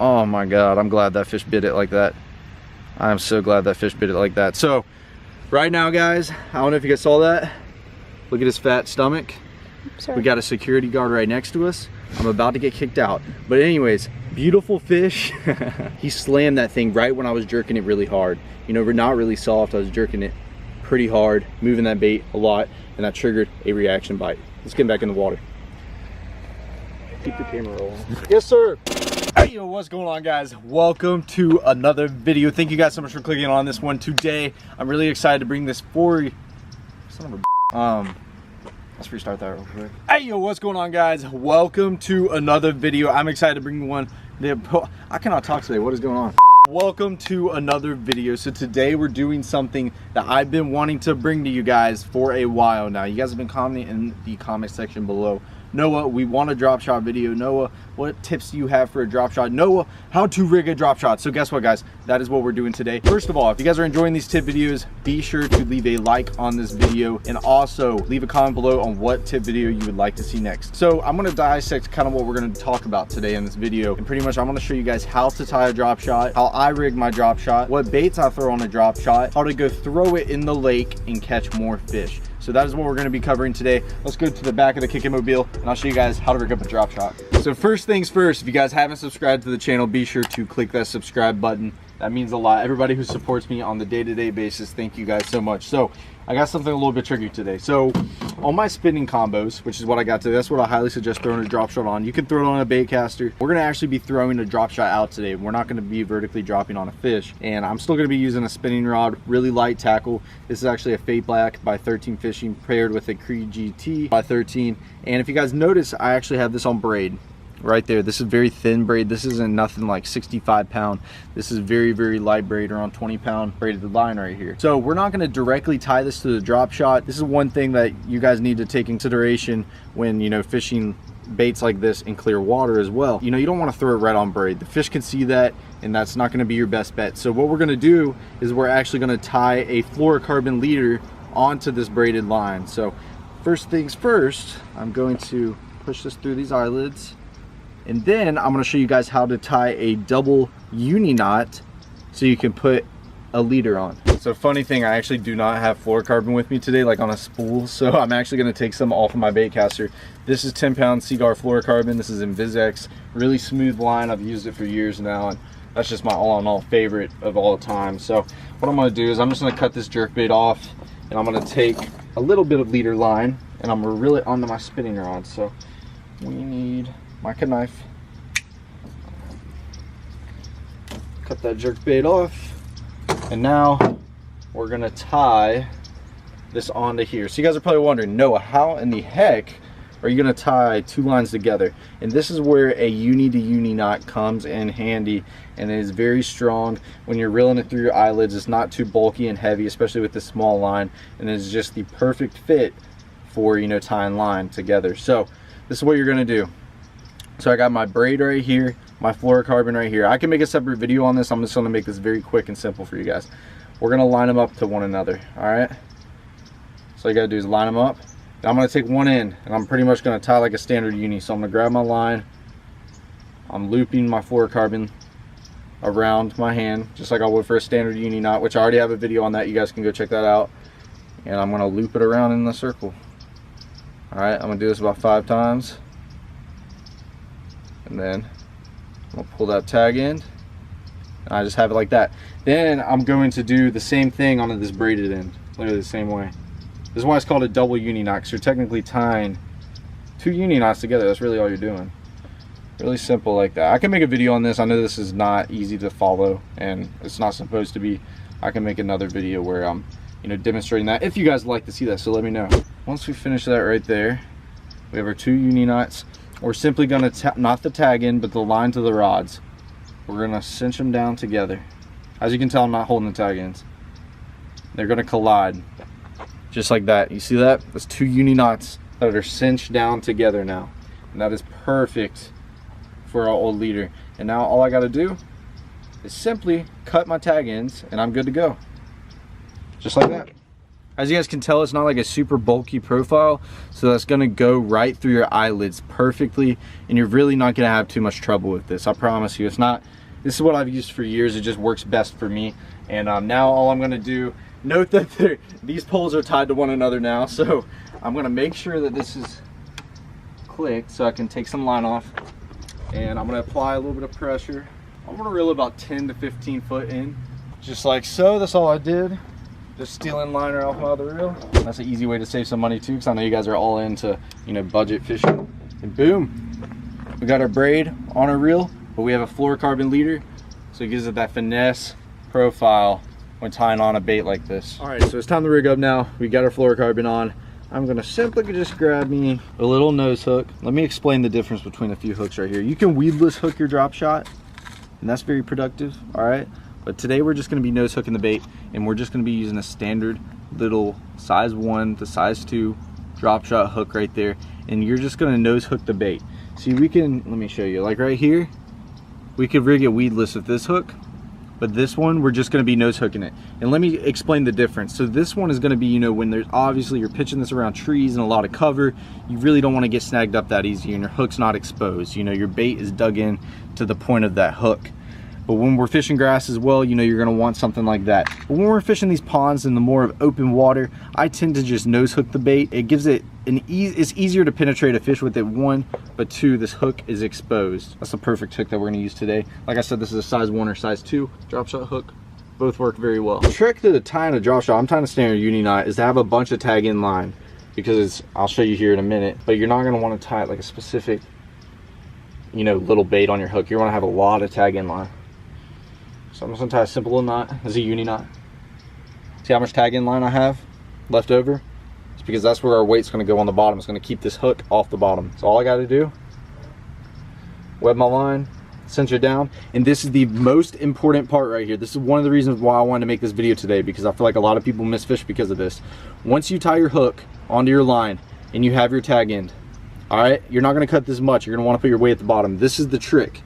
Oh my God, I'm glad that fish bit it like that. I'm so glad that fish bit it like that. So right now, guys, I don't know if you guys saw that. Look at his fat stomach. Sorry. We got a security guard right next to us. I'm about to get kicked out. But anyways, beautiful fish. He slammed that thing right when I was jerking it really hard. You know, we're not really soft. I was jerking it pretty hard, moving that bait a lot, and that triggered a reaction bite. Let's get back in the water. Keep the camera rolling. Yes, sir. Hey, yo, what's going on, guys? Welcome to another video. Thank you guys so much for clicking on this one today. I'm really excited to bring this for you. Son of a let's restart that real quick. Hey, yo, what's going on, guys? Welcome to another video. I'm excited to bring one. I cannot talk today. What is going on? Welcome to another video. So today we're doing something that I've been wanting to bring to you guys for a while now. You guys have been commenting in the comment section below. Noah, we want a drop shot video. Noah, what tips do you have for a drop shot? Noah, how to rig a drop shot. So guess what, guys? That is what we're doing today. First of all, if you guys are enjoying these tip videos, be sure to leave a like on this video and also leave a comment below on what tip video you would like to see next. So I'm gonna dissect kind of what we're gonna talk about today in this video. And pretty much I'm gonna show you guys how to tie a drop shot, how I rig my drop shot, what baits I throw on a drop shot, how to go throw it in the lake and catch more fish. So that is what we're going to be covering today. Let's go to the back of the Kickin' Mobile and I'll show you guys how to rig up a drop shot. So first things first, if you guys haven't subscribed to the channel, be sure to click that subscribe button. That means a lot. Everybody who supports me on the day-to-day basis, thank you guys so much. So I got something a little bit tricky today. So on my spinning combos, which is what I got today, that's what I highly suggest throwing a drop shot on. You can throw it on a bait caster. We're gonna actually be throwing a drop shot out today. We're not gonna be vertically dropping on a fish. And I'm still gonna be using a spinning rod, really light tackle. This is actually a Fate Black by 13 Fishing paired with a Creed GT by 13. And if you guys notice, I actually have this on braid. Right there, this is very thin braid. This isn't nothing like 65 pound. This is very, very light braid, around 20 pound braided line right here. So we're not going to directly tie this to the drop shot. This is one thing that you guys need to take consideration when, you know, fishing baits like this in clear water as well. You know, you don't want to throw it right on braid. The fish can see that, and that's not going to be your best bet. So what we're going to do is we're actually going to tie a fluorocarbon leader onto this braided line. So first things first, I'm going to push this through these eyelids. And then I'm going to show you guys how to tie a double uni knot so you can put a leader on. So funny thing, I actually do not have fluorocarbon with me today, like on a spool. So I'm actually going to take some off of my bait caster. This is 10 pound Seaguar fluorocarbon. This is Invisex, really smooth line. I've used it for years now, and that's just my all-in-all favorite of all time. So what I'm going to do is I'm just going to cut this jerkbait off, and I'm going to take a little bit of leader line, and I'm going to reel it onto my spinning rod. So we need my knife. Cut that jerk bait off, and now we're gonna tie this onto here. So you guys are probably wondering, Noah, how in the heck are you gonna tie two lines together? And this is where a uni to uni knot comes in handy, and it is very strong. When you're reeling it through your eyelids, it's not too bulky and heavy, especially with this small line, and it's just the perfect fit for, you know, tying line together. So this is what you're gonna do. So I got my braid right here, my fluorocarbon right here. I can make a separate video on this. I'm just gonna make this very quick and simple for you guys. We're gonna line them up to one another, all right? So all you gotta do is line them up. Now I'm gonna take one end, and I'm pretty much gonna tie like a standard uni. So I'm gonna grab my line, I'm looping my fluorocarbon around my hand, just like I would for a standard uni knot, which I already have a video on that. You guys can go check that out. And I'm gonna loop it around in the circle. All right, I'm gonna do this about 5 times. And then I'm gonna pull that tag end, and I just have it like that. Then I'm going to do the same thing onto this braided end, literally the same way. This is why it's called a double uni knot, because you're technically tying 2 uni knots together. That's really all you're doing. Really simple like that. I can make a video on this. I know this is not easy to follow, and it's not supposed to be. I can make another video where I'm, you know, demonstrating that if you guys would like to see that. So let me know. Once we finish that right there, we have our 2 uni knots. We're simply going to not the tag in, but the line to the rods. We're going to cinch them down together. As you can tell, I'm not holding the tag ends. They're going to collide just like that. You see that? That's 2 uni knots that are cinched down together now, and that is perfect for our old leader. And now all I got to do is simply cut my tag ends, and I'm good to go, just like that. As you guys can tell, it's not like a super bulky profile, so that's gonna go right through your eyelids perfectly, and you're really not gonna have too much trouble with this. I promise you. It's not, this is what I've used for years. It just works best for me. And now all I'm gonna do, note that these poles are tied to one another now, so I'm gonna make sure that this is clicked so I can take some line off, and I'm gonna apply a little bit of pressure. I'm gonna reel about 10 to 15 foot in, just like so. That's all I did. Just stealing liner off my other reel. That's an easy way to save some money too, because I know you guys are all into, you know, budget fishing. And boom, we got our braid on our reel, but we have a fluorocarbon leader, so it gives it that finesse profile when tying on a bait like this. All right, so it's time to rig up now. We got our fluorocarbon on. I'm gonna simply just grab me a little nose hook. Let me explain the difference between a few hooks right here. You can weedless hook your drop shot, and that's very productive, all right? But today we're just gonna be nose hooking the bait, and we're just gonna be using a standard little size 1 to size 2 drop shot hook right there, and you're just gonna nose hook the bait. See, we can, let me show you, like right here, we could rig it weedless with this hook, but this one, we're just gonna be nose hooking it. And let me explain the difference. So this one is gonna be, you know, when there's obviously you're pitching this around trees and a lot of cover, you really don't wanna get snagged up that easy and your hook's not exposed. You know, your bait is dug in to the point of that hook. But when we're fishing grass as well, you know, you're gonna want something like that. But when we're fishing these ponds in the more of open water, I tend to just nose hook the bait. It gives it it's easier to penetrate a fish with it, 1, but 2, this hook is exposed. That's the perfect hook that we're gonna use today. Like I said, this is a size 1 or size 2 drop shot hook. Both work very well. The trick to tying a drop shot, I'm tying a standard uni knot, is to have a bunch of tag in line, because I'll show you here in a minute, but you're not gonna wanna tie it like a specific, you know, little bait on your hook. You're gonna have a lot of tag in line. So I'm just gonna tie a simple little knot. This is a uni knot. See how much tag in line I have left over? It's because that's where our weight's gonna go on the bottom. It's gonna keep this hook off the bottom. So all I gotta do, web my line, cinch it down, and this is the most important part right here. This is one of the reasons why I wanted to make this video today, because I feel like a lot of people miss fish because of this. Once you tie your hook onto your line and you have your tag end, all right, you're not gonna cut this much. You're gonna wanna put your weight at the bottom. This is the trick.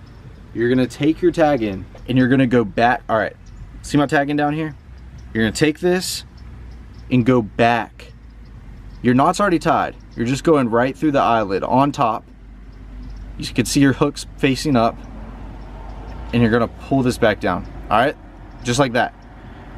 You're gonna take your tag in and you're gonna go back. All right, see my tag in down here? You're gonna take this and go back. Your knot's already tied. You're just going right through the eyelid on top. You can see your hooks facing up, and you're gonna pull this back down. All right, just like that.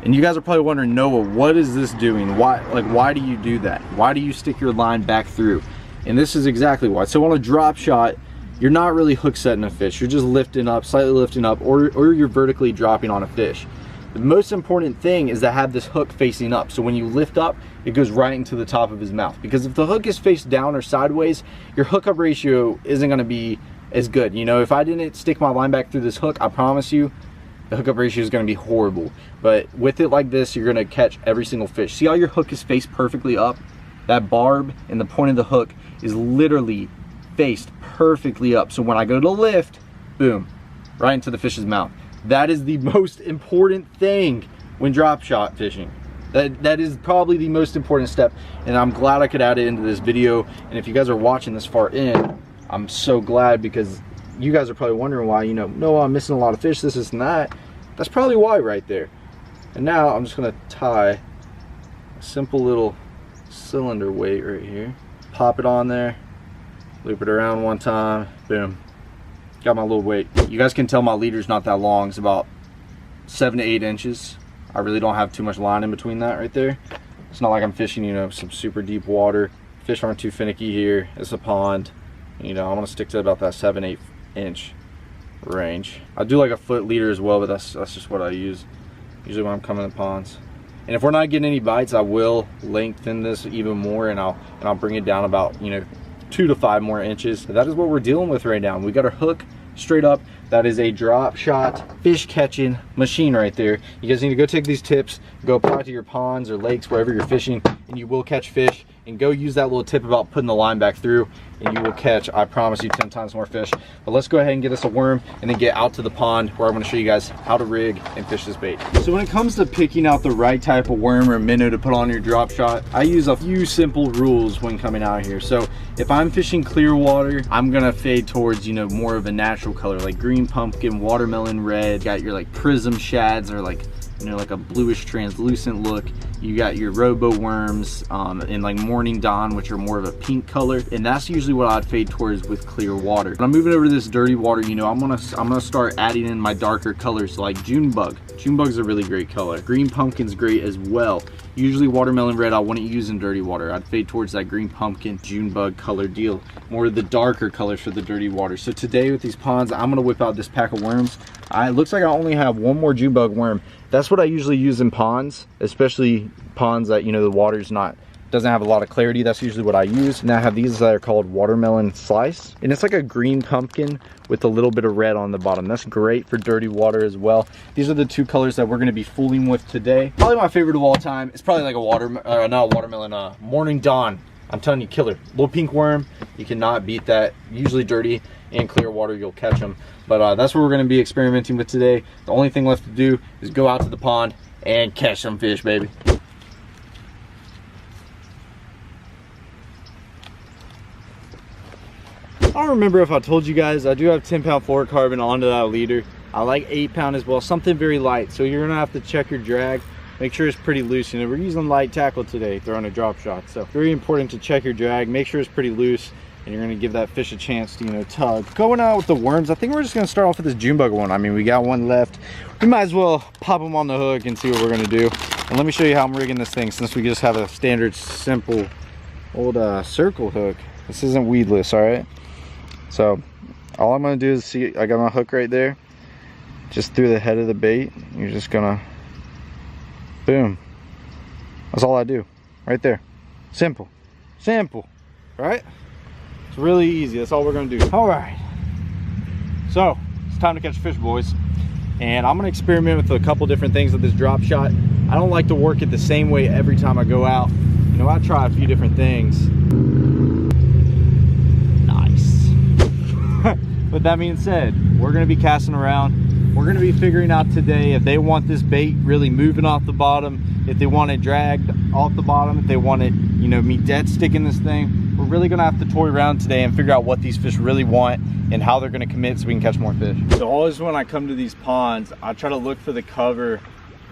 And you guys are probably wondering, Noah, what is this doing? Why do you do that? Why do you stick your line back through? And this is exactly why. So on a drop shot, you're not really hook setting a fish. You're just lifting up, slightly lifting up, or you're vertically dropping on a fish. The most important thing is to have this hook facing up. So when you lift up, it goes right into the top of his mouth. Because if the hook is face down or sideways, your hookup ratio isn't gonna be as good. You know, if I didn't stick my line back through this hook, I promise you, the hookup ratio is gonna be horrible. But with it like this, you're gonna catch every single fish. See how your hook is faced perfectly up? That barb and the point of the hook is literally faced perfectly up. So when I go to lift, boom, right into the fish's mouth. That is the most important thing when drop shot fishing. That is probably the most important step, and I'm glad I could add it into this video. And if you guys are watching this far in, I'm so glad, because you guys are probably wondering why, you know, no, I'm missing a lot of fish, this and that. That's probably why right there. And now I'm just gonna tie a simple little cylinder weight right here, pop it on there, loop it around one time, boom, got my little weight. You guys can tell my leader's not that long. It's about 7 to 8 inches. I really don't have too much line in between that right there. It's not like I'm fishing, you know, some super deep water. Fish aren't too finicky here. It's a pond. You know, I'm gonna stick to about that 7-8 inch range. I do like a foot leader as well, but that's just what I use usually when I'm coming to ponds. And if we're not getting any bites, I will lengthen this even more, and I'll bring it down about, you know, 2 to 5 more inches. That is what we're dealing with right now. We got our hook straight up. That is a drop shot fish catching machine right there. You guys need to go take these tips, go apply to your ponds or lakes, wherever you're fishing, and you will catch fish. And go use that little tip about putting the line back through, and you will catch, I promise you, 10 times more fish. But let's go ahead and get us a worm and then get out to the pond, where I'm gonna show you guys how to rig and fish this bait. So when it comes to picking out the right type of worm or minnow to put on your drop shot, I use a few simple rules when coming out here. So if I'm fishing clear water, I'm gonna fade towards, you know, more of a natural color, like green pumpkin, watermelon red. Got your like prism shads, or like, you know, like a bluish translucent look. You got your robo worms and like morning dawn, which are more of a pink color, and that's usually what I'd fade towards with clear water. When I'm moving over to this dirty water, you know, I'm gonna start adding in my darker colors like June bug. June bug's a really great color. Green pumpkin's great as well. Usually watermelon red I wouldn't use in dirty water. I'd fade towards that green pumpkin, June bug color deal. More of the darker colors for the dirty water. So today with these ponds, I'm gonna whip out this pack of worms. It looks like I only have one more June bug worm. That's what I usually use in ponds, especially ponds that, you know, the water's doesn't have a lot of clarity. That's usually what I use. And I have these that are called watermelon slice, and it's like a green pumpkin with a little bit of red on the bottom. That's great for dirty water as well. These are the two colors that we're going to be fooling with today. Probably my favorite of all time. It's probably like a not a watermelon, morning dawn. I'm telling you, killer. Little pink worm, you cannot beat that. Usually dirty and clear water, you'll catch them. But that's what we're going to be experimenting with today. The only thing left to do is go out to the pond and catch some fish, baby. I don't remember if I told you guys, I do have 10-pound fluorocarbon onto that leader. I like 8-pound as well, something very light. So you're gonna have to check your drag, make sure it's pretty loose. You know, we're using light tackle today, throwing a drop shot. So very important to check your drag, make sure it's pretty loose, and you're gonna give that fish a chance to, you know, tug. Going out with the worms, I think we're just gonna start off with this June bug one. I mean, we got one left. We might as well pop them on the hook and see what we're gonna do. And let me show you how I'm rigging this thing, since we just have a standard, simple, old circle hook. This isn't weedless, all right? So all I'm gonna do is see, I got my hook right there, just through the head of the bait. You're just gonna, boom. That's all I do, right there. Simple, simple, right? It's really easy. That's all we're gonna do. All right. So it's time to catch fish, boys. And I'm gonna experiment with a couple different things with this drop shot. I don't like to work it the same way every time I go out. You know, I try a few different things. But that being said, we're going to be casting around. We're going to be figuring out today if they want this bait really moving off the bottom, if they want it dragged off the bottom, if they want it, you know, me dead sticking this thing. We're really going to have to toy around today and figure out what these fish really want and how they're going to commit so we can catch more fish. So always when I come to these ponds, I try to look for the cover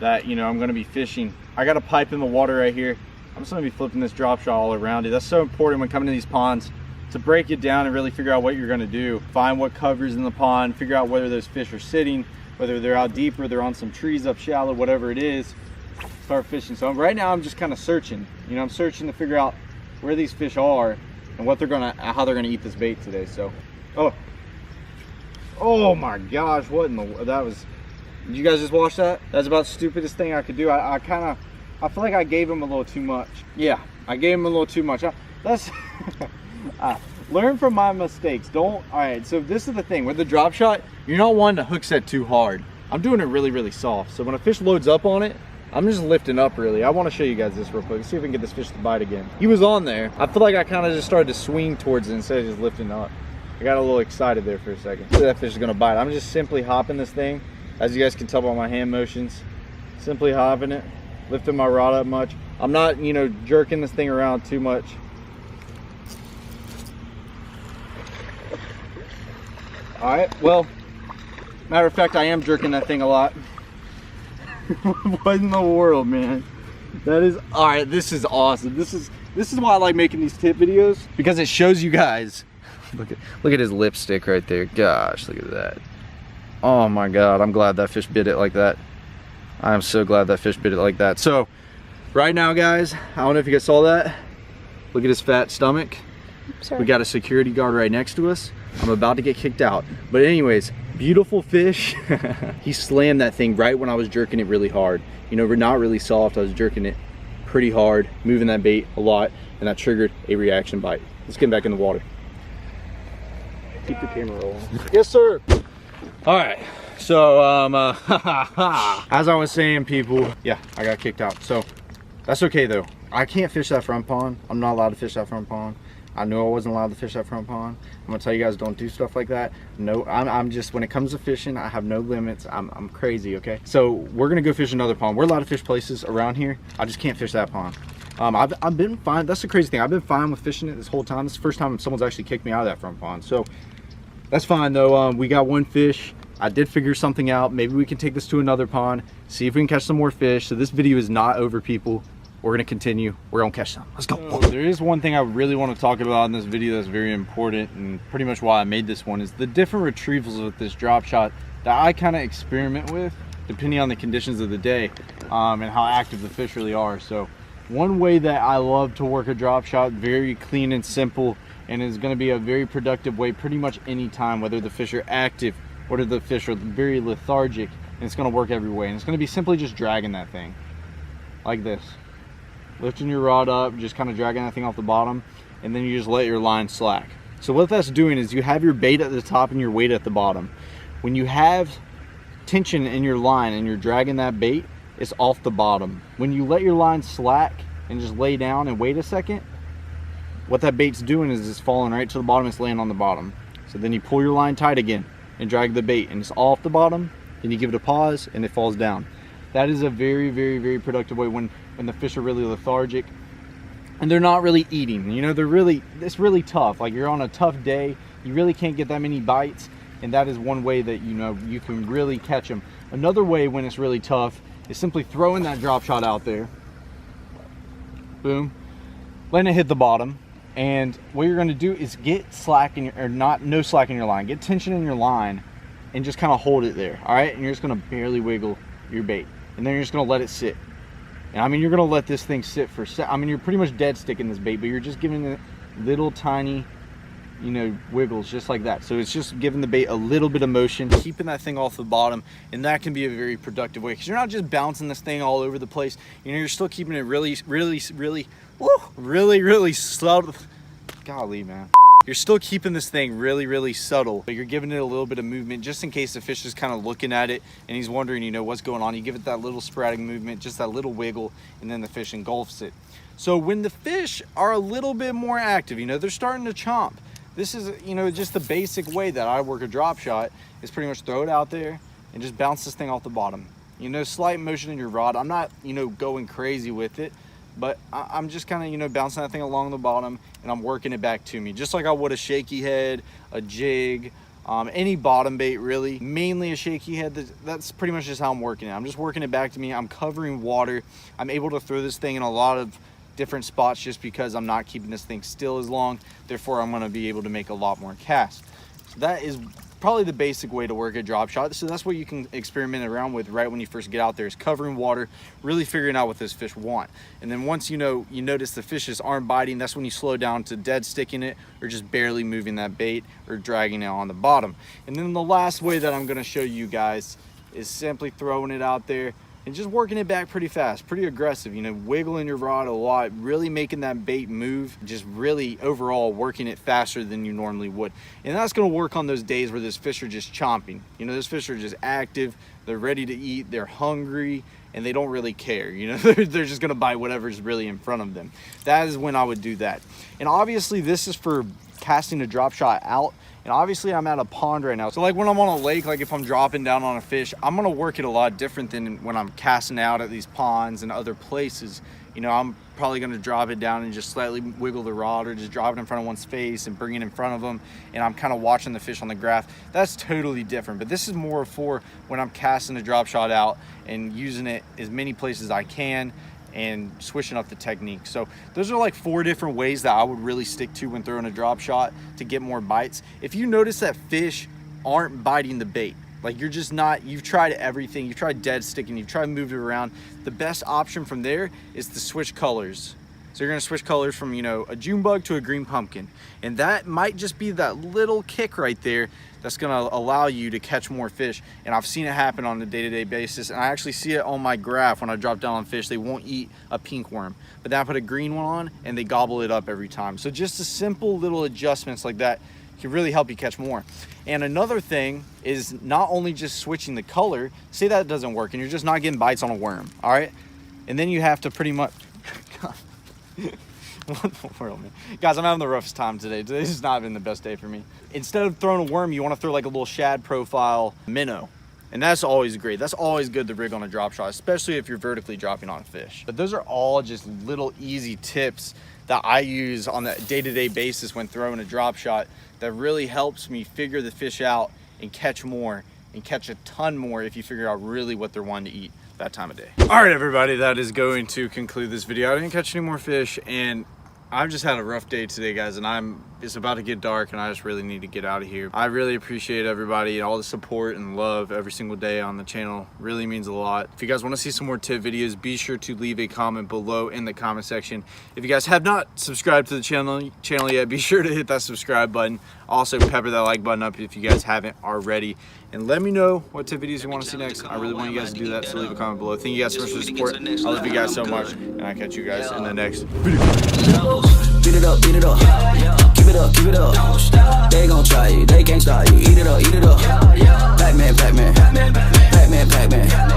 that, you know, I'm going to be fishing. I got a pipe in the water right here. I'm just going to be flipping this drop shot all around it. That's so important when coming to these ponds, to break it down and really figure out what you're going to do. Find what covers in the pond, figure out whether those fish are sitting, whether they're out deeper, they're on some trees up shallow, whatever it is, start fishing. So right now I'm just kind of searching. You know, I'm searching to figure out where these fish are and what they're gonna, how they're gonna eat this bait today. So, oh my gosh, what in the, that was, did you guys just watch that? That's about the stupidest thing I could do. I feel like I gave him a little too much. Yeah, I gave him a little too much. That's learn from my mistakes. Don't. All right, so this is the thing with the drop shot, you're not wanting to hook set too hard. I'm doing it really soft, so when a fish loads up on it, I'm just lifting up really. I want to show you guys this real quick. See if we can get this fish to bite again. He was on there. I feel like I kind of just started to swing towards it instead of just lifting up. I got a little excited there for a second. That fish is gonna bite. I'm just simply hopping this thing, as you guys can tell by my hand motions. Simply hopping it, lifting my rod up much. I'm not, you know, jerking this thing around too much. All right, well, matter of fact, I am jerking that thing a lot. What in the world, man? That is, all right, this is awesome. This is why I like making these tip videos, because it shows you guys. Look at his lipstick right there. Gosh, look at that. Oh my God, I'm glad that fish bit it like that. I am so glad that fish bit it like that. So right now, guys, I don't know if you guys saw that. Look at his fat stomach. Sorry. We got a security guard right next to us. I'm about to get kicked out. But anyways, beautiful fish. He slammed that thing right when I was jerking it really hard. You know, we're not really soft. I was jerking it pretty hard, moving that bait a lot, and that triggered a reaction bite. Let's get back in the water. Keep the camera rolling. Yes, sir. All right. So, as I was saying, people, yeah, I got kicked out. So that's okay though. I can't fish that front pond. I'm not allowed to fish that front pond. I knew I wasn't allowed to fish that front pond. I'm gonna tell you guys, don't do stuff like that. No, I'm just, when it comes to fishing, I have no limits. I'm crazy, okay? So we're gonna go fish another pond. We're allowed to fish places around here. I just can't fish that pond. I've been fine. That's the crazy thing. I've been fine with fishing it this whole time. This is the first time someone's actually kicked me out of that front pond. So that's fine though. We got one fish. I did figure something out. Maybe we can take this to another pond, see if we can catch some more fish. So this video is not over, people. we're gonna continue. We're gonna catch some. Let's go. There is one thing I really want to talk about in this video that's very important, and pretty much why I made this one, is the different retrievals with this drop shot that I kind of experiment with depending on the conditions of the day and how active the fish really are. So one way that I love to work a drop shot, very clean and simple, and is going to be a very productive way pretty much any time, whether the fish are active, whether the fish are very lethargic, and it's going to work every way. And it's going to be simply just dragging that thing like this, lifting your rod up, just kind of dragging that thing off the bottom, and then you just let your line slack. So what that's doing is you have your bait at the top and your weight at the bottom. When you have tension in your line and you're dragging that bait, it's off the bottom. When you let your line slack and just lay down and wait a second, what that bait's doing is it's falling right to the bottom. It's laying on the bottom. So then you pull your line tight again and drag the bait, and it's off the bottom. Then you give it a pause and it falls down. That is a very, very, very productive way when the fish are really lethargic and they're not really eating. You know, it's really tough. Like, you're on a tough day, you really can't get that many bites, and that is one way that, you know, you can really catch them. Another way when it's really tough is simply throwing that drop shot out there, boom, letting it hit the bottom. And what you're going to do is get slack in your, or no slack in your line, get tension in your line, and just kind of hold it there. All right, and you're just going to barely wiggle your bait, and then you're just going to let it sit. And I mean, you're going to let this thing sit for you're pretty much dead sticking this bait, but you're just giving it little tiny, you know, wiggles just like that. So it's just giving the bait a little bit of motion, keeping that thing off the bottom, and that can be a very productive way, because you're not just bouncing this thing all over the place. You know, you're still keeping it really subtle. Golly, man. You're still keeping this thing really subtle, but you're giving it a little bit of movement just in case the fish is kind of looking at it and he's wondering, you know, what's going on. You give it that little sporadic movement, just that little wiggle, and then the fish engulfs it. So when the fish are a little bit more active, you know, they're starting to chomp. This is, you know, just the basic way that I work a drop shot, is pretty much throw it out there and just bounce this thing off the bottom. You know, slight motion in your rod. I'm not, you know, going crazy with it, but I'm just kind of, you know, bouncing that thing along the bottom, and I'm working it back to me, just like I would a shaky head, a jig, any bottom bait really, mainly a shaky head. That's pretty much just how I'm working it. I'm just working it back to me. I'm covering water. I'm able to throw this thing in a lot of different spots just because I'm not keeping this thing still as long. Therefore, I'm going to be able to make a lot more casts. So that is probably the basic way to work a drop shot. So that's what you can experiment around with right when you first get out there, is covering water, really figuring out what those fish want. And then once you know, you notice the fishes aren't biting, that's when you slow down to dead sticking it, or just barely moving that bait, or dragging it on the bottom. And then the last way that I'm going to show you guys is simply throwing it out there and just working it back pretty fast, pretty aggressive, you know, wiggling your rod a lot, really making that bait move, just really overall working it faster than you normally would. And that's gonna work on those days where those fish are just chomping. You know, those fish are just active, they're ready to eat, they're hungry, and they don't really care. You know, they're just gonna bite whatever's really in front of them. That is when I would do that. And obviously this is for casting a drop shot out. And obviously I'm at a pond right now. So like when I'm on a lake, like if I'm dropping down on a fish, I'm gonna work it a lot different than when I'm casting out at these ponds and other places. You know, I'm probably gonna drop it down and just slightly wiggle the rod, or just drop it in front of one's face and bring it in front of them. And I'm kind of watching the fish on the graph. That's totally different. But this is more for when I'm casting a drop shot out and using it as many places as I can, and switching up the technique. So those are like 4 different ways that I would really stick to when throwing a drop shot to get more bites. If you notice that fish aren't biting the bait, like you're just not, you've tried everything, you've tried dead sticking, you've tried moving it around, the best option from there is to switch colors. So you're gonna switch colors from, you know, a June bug to a green pumpkin. And that might just be that little kick right there that's gonna allow you to catch more fish. And I've seen it happen on a day-to-day basis. And I actually see it on my graph when I drop down on fish. They won't eat a pink worm, but then I put a green one on and they gobble it up every time. So just a simple little adjustments like that can really help you catch more. And another thing is not only just switching the color, say that doesn't work and you're just not getting bites on a worm, all right? And then you have to pretty much, what in the world, man? Guys, I'm having the roughest time today. Today's just not been the best day for me. Instead of throwing a worm, you want to throw like a little shad profile minnow. And that's always great. That's always good to rig on a drop shot, especially if you're vertically dropping on a fish. But those are all just little easy tips that I use on a day-to-day basis when throwing a drop shot that really helps me figure the fish out and catch more, and catch a ton more if you figure out really what they're wanting to eat. that time of day. All right, everybody, that is going to conclude this video. I didn't catch any more fish, and I've just had a rough day today, guys, and it's about to get dark, and I just really need to get out of here. I really appreciate everybody and all the support and love every single day on the channel. Really means a lot. If you guys want to see some more tip videos, be sure to leave a comment below in the comment section. If you guys have not subscribed to the channel yet, be sure to hit that subscribe button. Also, pepper that like button up if you guys haven't already. And let me know what tip videos you want to see next. I really want you guys to do that, so leave a comment below. Thank you guys so much for the support. I love you guys so much, and I'll catch you guys in the next video. Beat it up, keep it up, keep it up. They gon' try you, they can't stop you. Eat it up, Pac-Man, Pac-Man, Pac-Man, Pac-Man.